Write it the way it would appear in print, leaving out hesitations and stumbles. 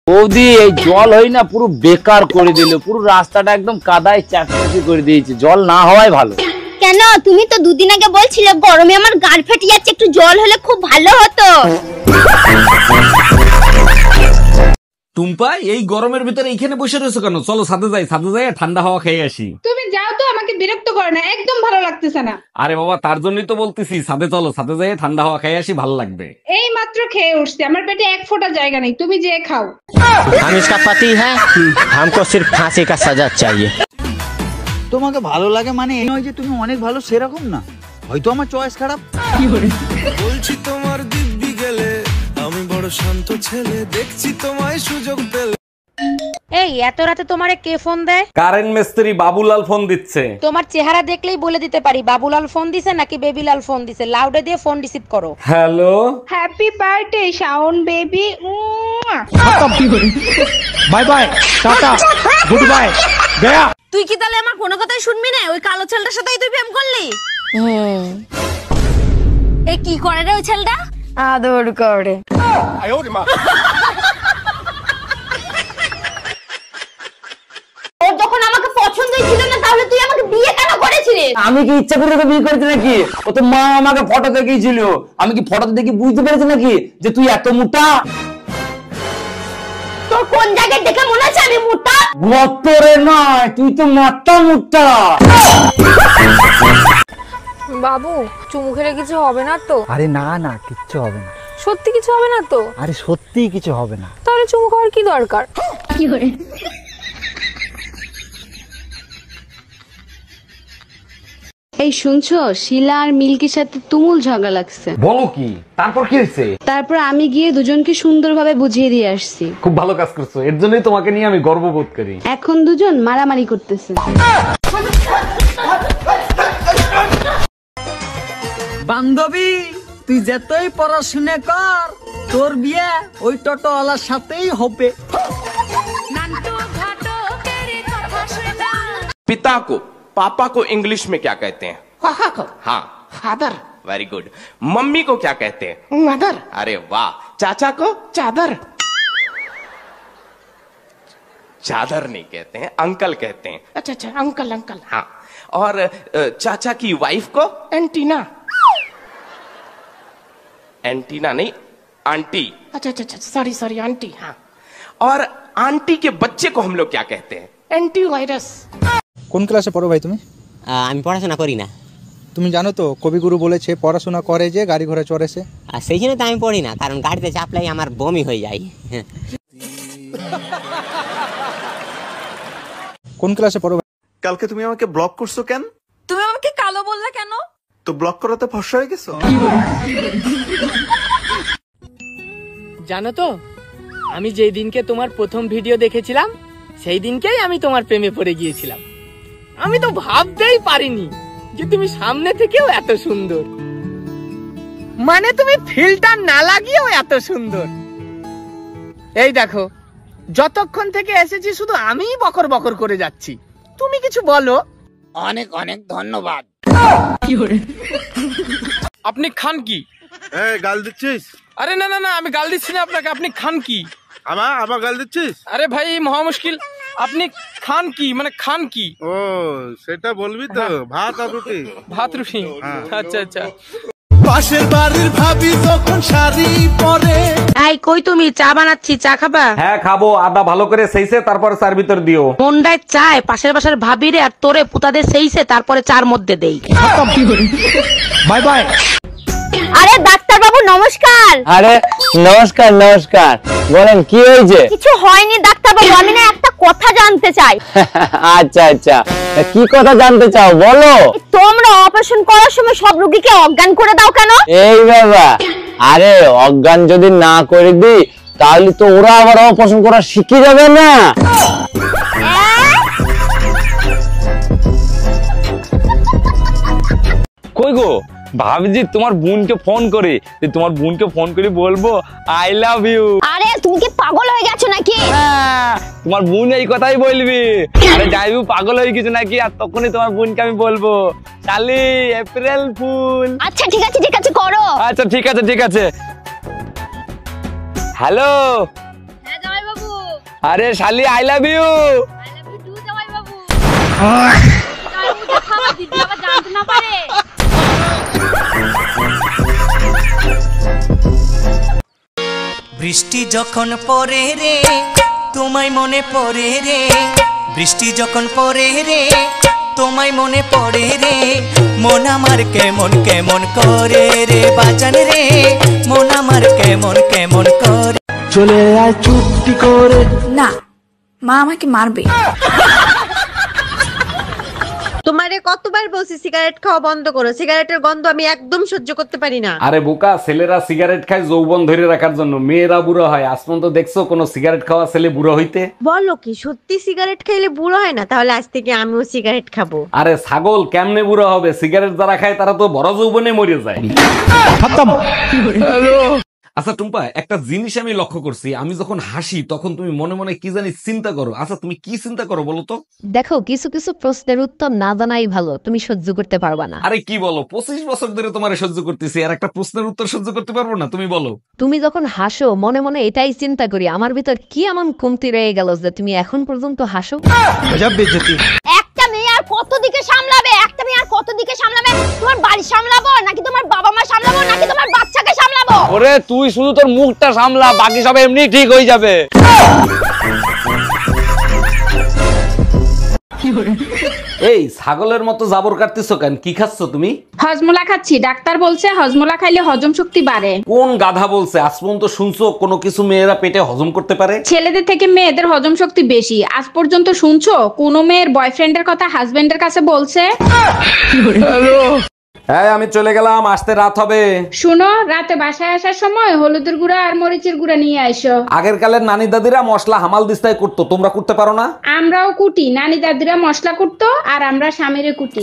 বৌদি এই জল হয় না পুরো বেকার করে দিল, পুরো রাস্তাটা একদম কাদায় চাকচকি করে দিয়েছে, জল না হওয়াই ভালো। কেন? তুমি তো দুদিন আগে বলছিলে গরমে আমার গাল ফেটে যাচ্ছে, একটু জল হলে খুব ভালো হতো। টুম্পা, এই গরমের ভিতরে এইখানে বসে রয়েছো কেন? চলো ছাদে যাই, ছাদে যাই ঠান্ডা হাওয়া খেয়ে আসি। তুমি যাও তো, আমাকে বিরক্ত করো না, একদম ভালো লাগতেছে না। আরে বাবা, তার জন্যই তো বলতেছি ছাদে চলো, ছাদে যাই ঠান্ডা হাওয়া খেয়ে আসি, ভালো লাগবে। এই মাত্র খেয়ে উঠছি, আমার পেটে এক ফোঁটা জায়গা নেই, তুমি যে খাও। हम इसका पति है, हमको सिर्फ फांसी का सजा चाहिए। তোমাকে ভালো লাগে মানে এই নয় যে তুমি অনেক ভালো সেরকম না, হয়তো আমার চয়েস খারাপ। বলছি তোমার দিব্যি গেলে আমি বড় শান্ত ছেলে, দেখছি তোমায় সুযোগ পেলে। এই এত রাতে তোমারে কে ফোন দেয়? কারেন্ট মিস্ত্রি বাবুলাল ফোন দিচ্ছে। তোমার চেহারা দেখলেই বলে দিতে পারি বাবুলাল ফোন দিছে নাকি বেবিলাল ফোন দিছে। লাউডে দিয়ে ফোন রিসিভ করো। Hello, happy birthday Shaon baby. Bye bye, tata, good bye, Gaya. তুই কি তাহলে আমার কোনো কথাই শুনবি না? ওই কালো ছেলেটার সাথেই তুই প্রেম করলি? এ কি করে রে ওই ছেলেটা? আদর করে। ওর যখন আমাকে পছন্দই ছিল না, তাহলে তুই আমাকে বিয়ে কেন করেছিলিস? আমি কি ইচ্ছা করে তোকে বিয়ে করেছি নাকি? ও তো মা আমাকে ফটো দেখিয়েছিল, আমি কি ফটো দেখে বুঝতে পেরেছি নাকি যে তুই এত মোটা? তোর কোন জায়গায় দেখে মনে হচ্ছে আমি মোটা? গতরে নয়, তুই তো মাথা মোটা। বাবু, চুমু খেলে কিছু হবে না তো? আরে না না, কিচ্ছু হবে না। সত্যি কিছু হবে না তো? আরে সত্যি কিছু হবে না। তাহলে চুমু খাওয়ার কি দরকার? কি করে? এই শুনছো, শিলা আর মিল্কির সাথে তুমুল ঝগড়া লাগছে। বলো কি? তারপর কি হয়েছে? তারপর আমি গিয়ে দুজনকে সুন্দরভাবে বুঝিয়ে দিয়ে আসছি। খুব ভালো কাজ করছো, এর জন্যই তোমাকে নিয়ে আমি গর্ববোধ করি। এখন দুজন মারামারি করতেছে। বান্ধবী, তুই যতই পড়াশুনে কর, তোর বিয়ে ওই টোটোওয়ালার সাথেই হবে। पिता को पापा को इंग्लिश में क्या कहते हैं? पापा को? हाँ, फादर। Very good. मम्मी को क्या कहते हैं? मदर। अरे वाह। चाचा को? चादर। चादर नहीं कहते हैं, अंकल कहते हैं। अच्छा अच्छा, अंकल अंकल। हाँ। और चाचा की वाइफ को? एंटीना। एंटीना नहीं, आंटी। अच्छा अच्छा अच्छा, सॉरी सॉरी, आंटी। हाँ। और आंटी के बच्चे को हम लोग क्या कहते हैं? एंटीवायरस। কোন ক্লাসে পড়ো ভাই তুমি? আমি পড়াশোনা করি না। তুমি জানো তো কবিগুরু বলেছে পড়াশোনা করে যে গাড়ি ঘোড়া চড়েছে। আর সেই জন্য তো আমি পড়ি না, কারণ গাড়িতে চাপলাই আমার বমি হয়ে যায়। কোন ক্লাসে পড়ো? কালকে তুমি আমাকে ব্লক করছো কেন? তুমি আমাকে কালো বললে কেন? তো ব্লক করাতে ফর্সা হয়ে গেছো। জানো তো, আমি যেই দিনকে তোমার প্রথম ভিডিও দেখেছিলাম সেই দিনকেই আমি তোমার প্রেমে পড়ে গিয়েছিলাম। আমি তো ভাবতেই পারিনি যে তুমি সামনে থেকেও এত সুন্দর, মানে তুমি ফিল্টার না লাগিয়েও এত সুন্দর। এই দেখো, যতক্ষণ থেকে এসেছি শুধু আমিই বকর বকর করে যাচ্ছি, তুমি কিছু বলো। অনেক অনেক ধন্যবাদ। আপনি খান কি? এই গাল দিচ্ছিস? আরে না না না, আমি গাল দিচ্ছি না আপনাকে। আপনি খান কি? আমার গাল দিচ্ছিস? আরে ভাই, মহা মুশকিল। আপনি খান কি, মানে খান কি? ও সেটা বলবি তো। ভাত আর রুটি। ভাত রুটি? আচ্ছা আচ্ছা। পাশের বাড়ির ভাবি যখন শাড়ি পরে। এই কই তুমি? চা বানাচ্ছি, চা খাবা? হ্যাঁ খাবো, আদা ভালো করে সেইছে তারপরে চার ভিতর দিও। মন্ডায় চায় পাশের বাসার ভাবিরে আর তোরে পুতাদের সেইছে তারপরে চার মধ্যে দেই। Bye bye. আরে ডাক্তার বাবু নমস্কার। আরে নমস্কার নমস্কার, বলেন কি হয়েছে? কিছু হয়নি ডাক্তার বাবু, আমি না একটা কথা জানতে চাই। আচ্ছা আচ্ছা, কি কথা জানতে চাও বলো। তোমরা অপারেশন করার সময় সব রোগীকে অজ্ঞান করে দাও কেন? এই বাবা, আরে অজ্ঞান যদি না করে দিই তাহলে তো ওরা আবার অপারেশন করা শিখে যাবে না। কই গো ভাবছি তোমার বোনকে ফোন করে, তোমার বোনকে ফোন করে বলবো আই লাভ ইউ। আরে তুমি কি পাগল হয়ে গেছো নাকি? তোমার বোন এই কথাই বলবি। আরে যাইবু পাগল হয়ে গেছো নাকি? আর তখনই তোমার বোনকে আমি বলবো শালি এপ্রিল ফুল। আচ্ছা ঠিক আছে করো। আচ্ছা ঠিক আছে ঠিক আছে। হ্যালো। হ্যাঁ জামাই বাবু। আরে শালি আই লাভ ইউ। বৃষ্টি যখন পড়ে রে তোমায় মনে পড়ে রে, বৃষ্টি যখন পড়ে রে তোমায় মনে পড়ে রে, মন আমার কেমন কেমন করে রে বাজান রে, মন আমার কেমন কেমন করে। চলে আয় চুপটি করে। না, মা আমাকে মারবে। তোমারে কতবার বলছি সিগারেট খাওয়া বন্ধ করো, সিগারেটের গন্ধ আমি একদম সহ্য করতে পারি না। আরে বোকা, ছেলেরা সিগারেট খায় যৌবন ধরে রাখার জন্য, মেয়েরা বুড়ো হয়। আজপর্যন্ত দেখছো কোনো সিগারেট খাওয়া ছেলে বুড়ো হইতে? বলো কি সত্যি সিগারেট খাইলে বুড়ো হয় না? তাহলে আজ থেকে আমিও সিগারেট খাবো। আরে ছাগল, কেমনে বুড়ো হবে? সিগারেট যারা খায় তারা তো বড় যৌবনে মরে যায়। আচ্ছা টুম্পা, একটা জিনিস আমি লক্ষ্য করছি, আমি যখন হাসি তখন তুমি মনে মনে কি জানি চিন্তা করো। আচ্ছা তুমি কি চিন্তা করো বলো তো? দেখো, কিছু কিছু প্রশ্নের উত্তর না জানাই ভালো, তুমি সহ্য করতে পারবা না। আরে কি বলো, 25 বছর ধরে তোমারে সহ্য করতেছি, আর একটা প্রশ্নের উত্তর সহ্য করতে পারবো না? তুমি বলো। তুমি যখন হাসো মনে মনে এটাই চিন্তা করি, আমার ভিতর কি এমন কমতি রয়ে গেল যে তুমি এখন পর্যন্ত হাসো। একটা মেয়ে আর কত দিকে সামলাবে? একটা মেয়ে আর কত দিকে সামলাবে? তোমার বাড়ি সামলাবো নাকি তোমার বাবা মা সামলাবো নাকি তোমার বাচ্চাকে সামলাবো? ওরে তুই শুধু তোর মুখটা সামলা, বাকি সব এমনি ঠিক হয়ে যাবে। এই ছাগলের মতো জাবর কাটতেছো কেন? কি খাচ্ছ তুমি? হজমোলা খাচ্ছি, ডাক্তার বলছে হজমোলা খাইলে হজম শক্তি বাড়ে। কোন গাধা বলছে? আজ পর্যন্ত শুনছো কোনো কিছু মেয়েরা পেটে হজম করতে পারে? ছেলেদের থেকে মেয়েদের হজম শক্তি বেশি। আজ পর্যন্ত শুনছো কোনো মেয়ের বয়ফ্রেন্ডের কথা হাজবেন্ডের কাছে বলছে? হ্যাঁ আমি চলে গেলাম, আসতে রাত হবে। শুনো, রাতে বাসায় আসার সময় হলুদের গুঁড়া আর মরিচের গুঁড়া নিয়ে আইসো। আগের কালের নানি দাদিরা মশলা হামাল দিস্তায় করতো, তোমরা করতে পারো না? আমরাও কুটি, নানি দাদিরা মশলা কুটতো আর আমরা স্বামীরে কুটি।